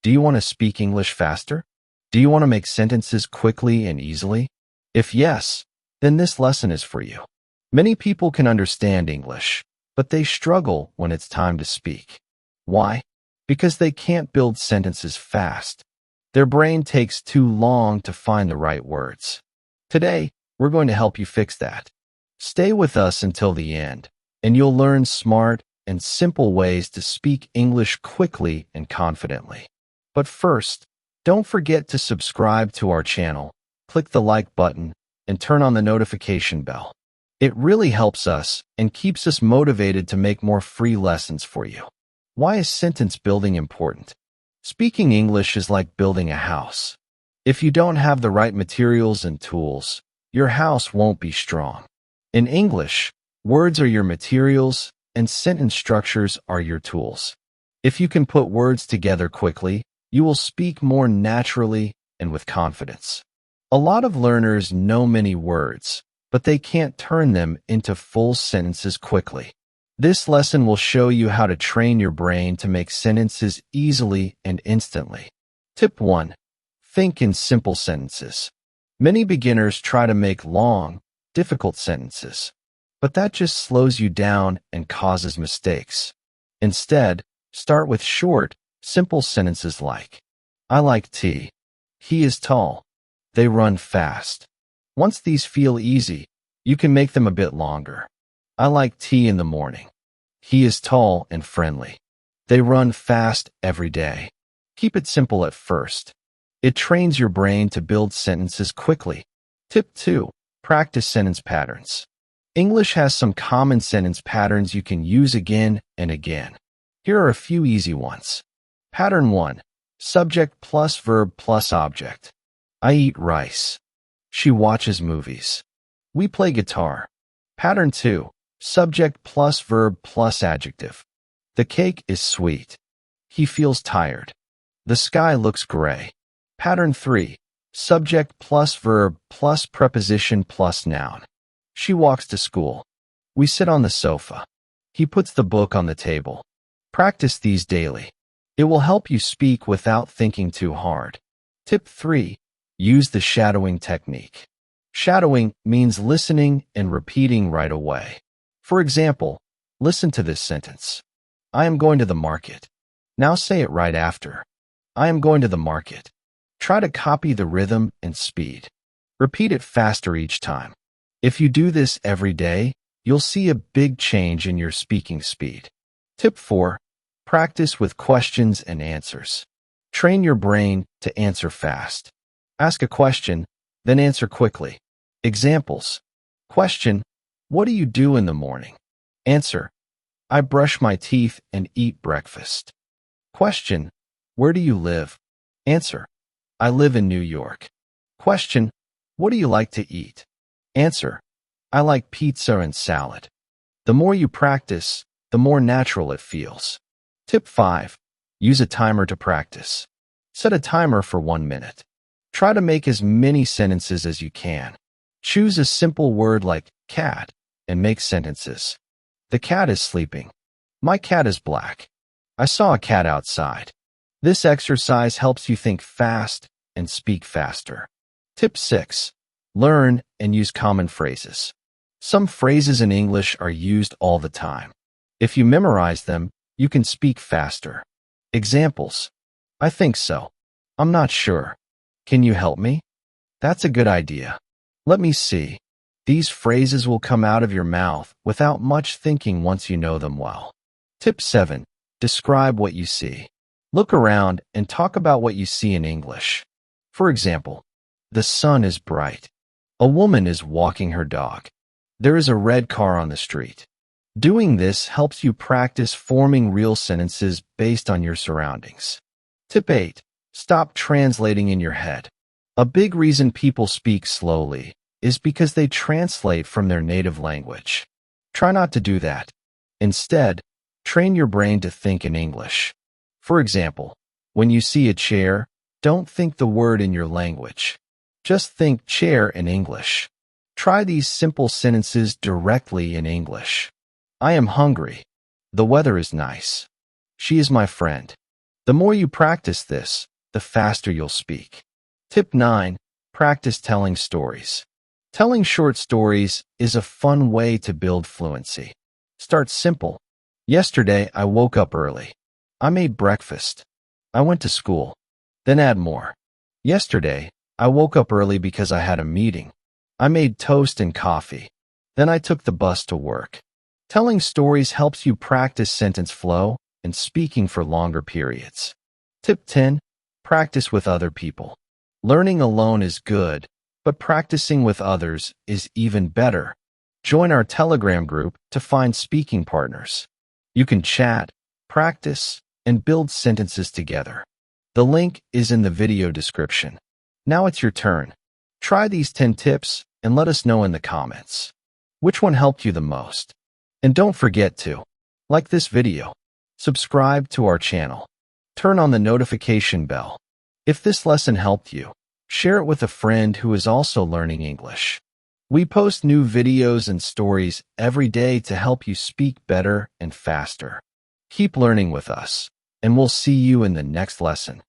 Do you want to speak English faster? Do you want to make sentences quickly and easily? If yes, then this lesson is for you. Many people can understand English, but they struggle when it's time to speak. Why? Because they can't build sentences fast. Their brain takes too long to find the right words. Today, we're going to help you fix that. Stay with us until the end, and you'll learn smart and simple ways to speak English quickly and confidently. But first, don't forget to subscribe to our channel, click the like button, and turn on the notification bell. It really helps us and keeps us motivated to make more free lessons for you. Why is sentence building important? Speaking English is like building a house. If you don't have the right materials and tools, your house won't be strong. In English, words are your materials and sentence structures are your tools. If you can put words together quickly, you will speak more naturally and with confidence. A lot of learners know many words, but they can't turn them into full sentences quickly. This lesson will show you how to train your brain to make sentences easily and instantly. Tip 1. Think in simple sentences. Many beginners try to make long, difficult sentences, but that just slows you down and causes mistakes. Instead, start with short, simple sentences like, I like tea. He is tall. They run fast. Once these feel easy, you can make them a bit longer. I like tea in the morning. He is tall and friendly. They run fast every day. Keep it simple at first. It trains your brain to build sentences quickly. Tip 2. Practice sentence patterns. English has some common sentence patterns you can use again and again. Here are a few easy ones. Pattern 1. Subject plus verb plus object. I eat rice. She watches movies. We play guitar. Pattern 2. Subject plus verb plus adjective. The cake is sweet. He feels tired. The sky looks gray. Pattern 3. Subject plus verb plus preposition plus noun. She walks to school. We sit on the sofa. He puts the book on the table. Practice these daily. It will help you speak without thinking too hard. Tip 3. Use the shadowing technique. Shadowing means listening and repeating right away. For example, listen to this sentence. I am going to the market. Now say it right after. I am going to the market. Try to copy the rhythm and speed. Repeat it faster each time. If you do this every day, you'll see a big change in your speaking speed. Tip 4. Practice with questions and answers. Train your brain to answer fast. Ask a question, then answer quickly. Examples. Question. What do you do in the morning? Answer. I brush my teeth and eat breakfast. Question. Where do you live? Answer. I live in New York. Question. What do you like to eat? Answer. I like pizza and salad. The more you practice, the more natural it feels. Tip 5. Use a timer to practice. Set a timer for 1 minute. Try to make as many sentences as you can. Choose a simple word like cat and make sentences. The cat is sleeping. My cat is black. I saw a cat outside. This exercise helps you think fast and speak faster. Tip 6. Learn and use common phrases. Some phrases in English are used all the time. If you memorize them, you can speak faster. Examples. I think so. I'm not sure. Can you help me? That's a good idea. Let me see. These phrases will come out of your mouth without much thinking once you know them well. Tip 7. Describe what you see. Look around and talk about what you see in English. For example, the sun is bright. A woman is walking her dog. There is a red car on the street. Doing this helps you practice forming real sentences based on your surroundings. Tip 8. Stop translating in your head. A big reason people speak slowly is because they translate from their native language. Try not to do that. Instead, train your brain to think in English. For example, when you see a chair, don't think the word in your language. Just think chair in English. Try these simple sentences directly in English. I am hungry. The weather is nice. She is my friend. The more you practice this, the faster you'll speak. Tip 9. Practice telling stories. Telling short stories is a fun way to build fluency. Start simple. Yesterday, I woke up early. I made breakfast. I went to school. Then add more. Yesterday, I woke up early because I had a meeting. I made toast and coffee. Then I took the bus to work. Telling stories helps you practice sentence flow and speaking for longer periods. Tip 10. Practice with other people. Learning alone is good, but practicing with others is even better. Join our Telegram group to find speaking partners. You can chat, practice, and build sentences together. The link is in the video description. Now it's your turn. Try these 10 tips and let us know in the comments which one helped you the most. And don't forget to like this video, subscribe to our channel, turn on the notification bell. If this lesson helped you, share it with a friend who is also learning English. We post new videos and stories every day to help you speak better and faster. Keep learning with us, and we'll see you in the next lesson.